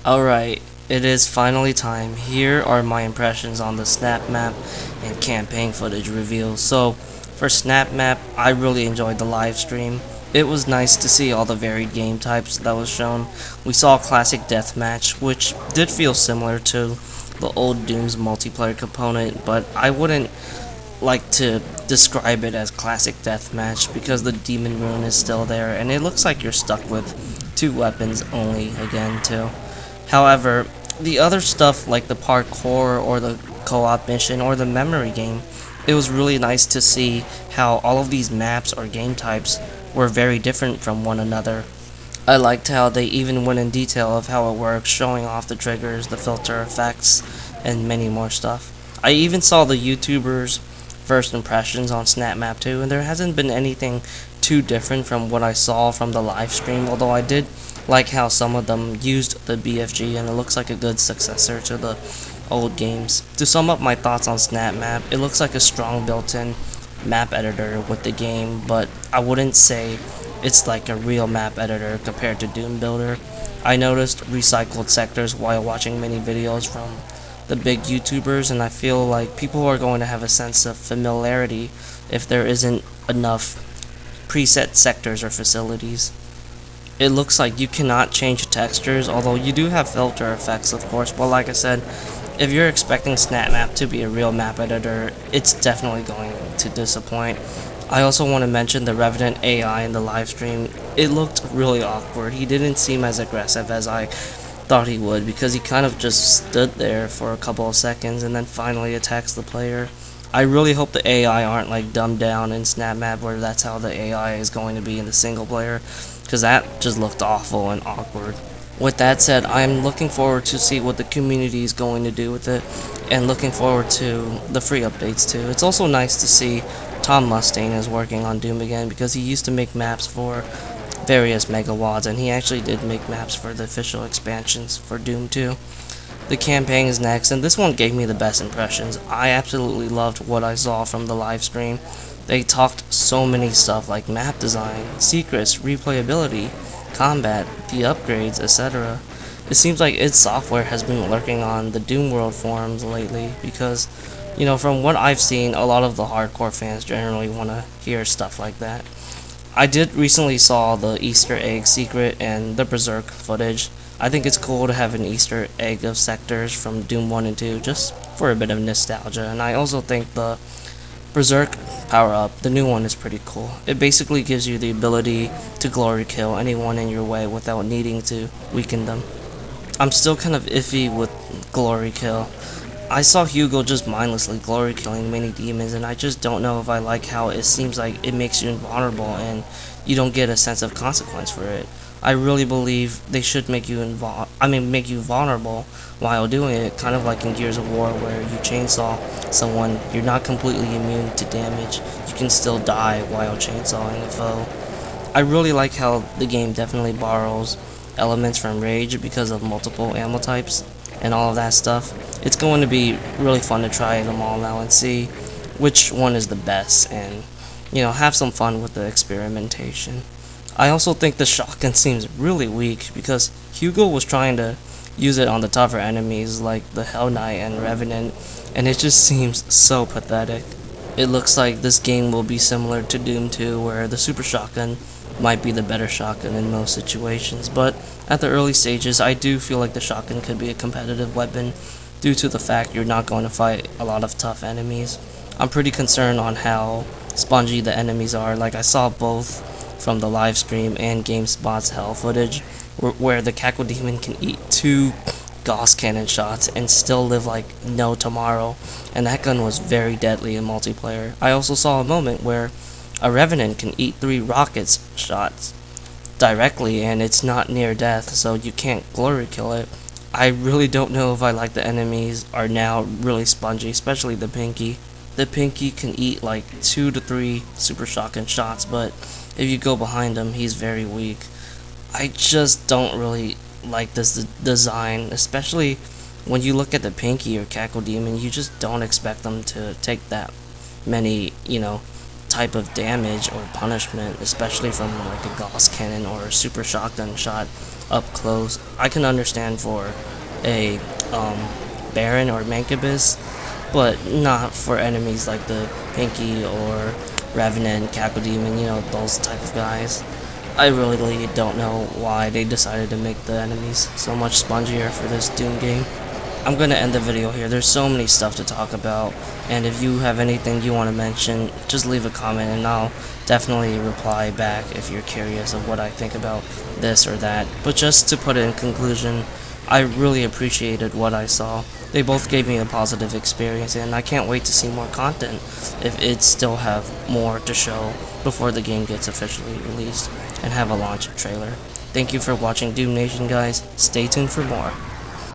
Alright, it is finally time. Here are my impressions on the SnapMap and campaign footage reveal. So, for SnapMap, I really enjoyed the live stream. It was nice to see all the varied game types that was shown. We saw classic deathmatch, which did feel similar to the old Doom's multiplayer component, but I wouldn't like to describe it as classic deathmatch because the demon rune is still there and it looks like you're stuck with two weapons only again too. However, the other stuff like the parkour or the co-op mission or the memory game, it was really nice to see how all of these maps or game types were very different from one another. I liked how they even went in detail of how it works, showing off the triggers, the filter effects, and many more stuff. I even saw the YouTubers' first impressions on SnapMap too, and there hasn't been anything too different from what I saw from the live stream, although I did like how some of them used the BFG and it looks like a good successor to the old games. To sum up my thoughts on SnapMap, it looks like a strong built-in map editor with the game, but I wouldn't say it's like a real map editor compared to Doom Builder. I noticed recycled sectors while watching many videos from the big YouTubers, and I feel like people are going to have a sense of familiarity if there isn't enough preset sectors or facilities. It looks like you cannot change textures, although you do have filter effects of course, but like I said, if you're expecting SnapMap to be a real map editor, it's definitely going to disappoint. I also want to mention the Revenant AI in the live stream. It looked really awkward. He didn't seem as aggressive as I thought he would because he kind of just stood there for a couple of seconds and then finally attacks the player. I really hope the AI aren't like dumbed down in SnapMap where that's how the AI is going to be in the single player, because that just looked awful and awkward. With that said, I'm looking forward to see what the community is going to do with it and looking forward to the free updates too. It's also nice to see Tom Mustaine is working on Doom again because he used to make maps for various megawads and he actually did make maps for the official expansions for Doom 2. The campaign is next, and this one gave me the best impressions. I absolutely loved what I saw from the live stream. They talked so many stuff like map design, secrets, replayability, combat, the upgrades, etc. It seems like id Software has been lurking on the Doom World forums lately because, from what I've seen, a lot of the hardcore fans generally want to hear stuff like that. I did recently saw the Easter egg secret and the Berserk footage. I think it's cool to have an Easter egg of sectors from Doom 1 and 2 just for a bit of nostalgia, and I also think the Berserk power-up, the new one, is pretty cool. It basically gives you the ability to glory kill anyone in your way without needing to weaken them. I'm still kind of iffy with glory kill. I saw Hugo just mindlessly glory killing many demons, and I just don't know if I like how it seems like it makes you invulnerable and you don't get a sense of consequence for it. I really believe they should make you make you vulnerable while doing it, kind of like in Gears of War where you chainsaw someone, you're not completely immune to damage, you can still die while chainsawing a foe. I really like how the game definitely borrows elements from Rage because of multiple ammo types and all of that stuff. It's going to be really fun to try them all now and see which one is the best and, have some fun with the experimentation. I also think the shotgun seems really weak because Hugo was trying to use it on the tougher enemies like the Hell Knight and Revenant, and it just seems so pathetic. It looks like this game will be similar to Doom 2 where the super shotgun might be the better shotgun in most situations, but at the early stages I do feel like the shotgun could be a competitive weapon due to the fact you're not going to fight a lot of tough enemies. I'm pretty concerned on how spongy the enemies are. Like I saw both from the live stream and GameSpot's hell footage where the Cackle Demon can eat 2 Gauss cannon shots and still live like no tomorrow, and that gun was very deadly in multiplayer. I also saw a moment where a Revenant can eat 3 rockets shots directly and it's not near death, so you can't glory kill it. I really don't know if I like the enemies are now really spongy, especially the Pinky. The Pinky can eat like 2 to 3 super shotgun shots, but if you go behind him, he's very weak. I just don't really like this design, especially when you look at the Pinky or Cackle Demon. You just don't expect them to take that many, type of damage or punishment, especially from like a Gauss cannon or a super shotgun shot. up close. I can understand for a Baron or Mancubus, but not for enemies like the Pinky or Revenant, Cacodemon, you know, those type of guys. I really don't know why they decided to make the enemies so much spongier for this Doom game. I'm gonna end the video here. There's so many stuff to talk about, and if you have anything you want to mention, just leave a comment and I'll definitely reply back if you're curious of what I think about this or that. But just to put it in conclusion, I really appreciated what I saw. They both gave me a positive experience, and I can't wait to see more content if it still have more to show before the game gets officially released and have a launch trailer. Thank you for watching Doom Nation, guys. Stay tuned for more.